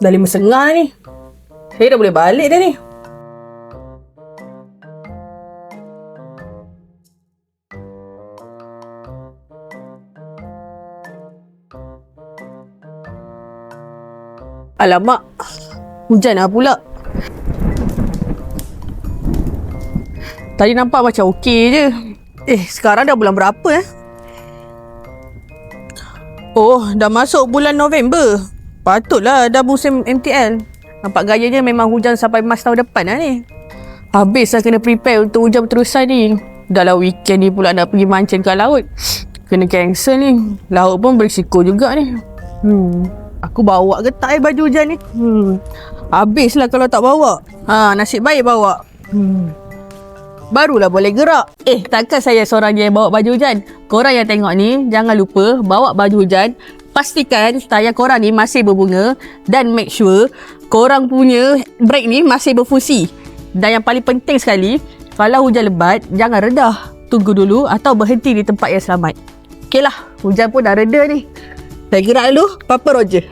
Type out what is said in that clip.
Dah 5.30 ni. Saya dah boleh balik dah ni. Alamak, hujan lah pula. Tadi nampak macam okey je. Sekarang dah bulan berapa Oh, dah masuk bulan November. Patutlah dah musim MTL. Nampak gayanya memang hujan sampai Mac tahun depan lah ni. Habislah kena prepare untuk hujan berterusan ni. Dah lah weekend ni pula nak pergi mancing kat laut. Kena cancel ni. Laut pun berisiko juga ni. Aku bawa ke tak baju hujan ni? Habislah kalau tak bawa. Nasib baik bawa. Barulah boleh gerak. Takkan saya seorang je yang bawa baju hujan. Korang yang tengok ni, jangan lupa bawa baju hujan. Pastikan tayar korang ni masih berbunga. Dan make sure korang punya brake ni masih berfungsi. Dan yang paling penting sekali, kalau hujan lebat, jangan redah. Tunggu dulu atau berhenti di tempat yang selamat. Okeylah, hujan pun dah reda ni. Saya gerak dulu, Papa Roger.